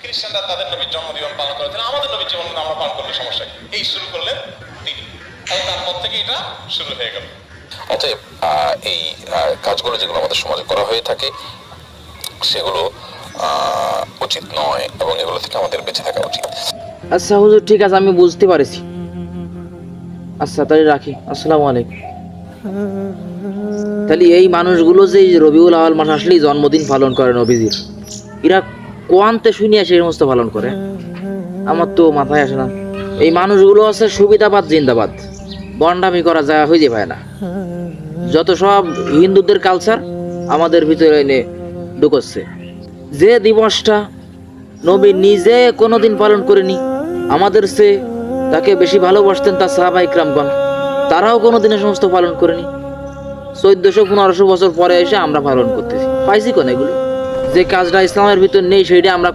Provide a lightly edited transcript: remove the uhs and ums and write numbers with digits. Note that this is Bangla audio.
খ্রিস্টানরা তাদের নবীর জন্মদিবস পালন করেছেন, আমাদের নবীর জন্মদিন আমরা পালন করলে সমস্যা কি? এই শুরু করলেন তিনি, এবং তারপর থেকে এটা শুরু হয়ে গেল। অতএব এই কাজগুলো যেগুলো আমাদের সমাজে করা হয়ে থাকে সেগুলো উচিত নয়, এবং এগুলো থেকে আমাদের বেঁচে থাকা উচিত। আচ্ছা হুজুর, ঠিক আছে, আমি বুঝতে পারছি। আচ্ছা তাহলে রাখি, আসসালামু আলাইকুম। তাহলে এই মানুষগুলো যে রবিউল আউয়াল মাস আসলেই জন্মদিন পালন করে নবীজির, এরা কোয়ান্তে শুনিয়া সেই সমস্ত পালন করে, আমার তো মাথায় আসে না। এই মানুষগুলো আছে সুবিধাবাদ জিন্দাবাদ, বন্ডামি করা যায় হয়ে পায় না। যত সব হিন্দুদের কালচার আমাদের ভিতরে এনে ঢুকছে। যে দিবসটা নবী নিজে কোনোদিন পালন করেনি, আমাদের সে তাকে বেশি ভালোবাসতেন তার সাহাবা ইকরামগণ, তারাও কোনোদিন এ সমস্ত পালন করেনি। 1400-1500 বছর পরে এসে আমরা পালন করতেছি, পাইছি কোন এগুলো? যে কাজটা ইসলামের ভিতর নেই সেইটা আমরা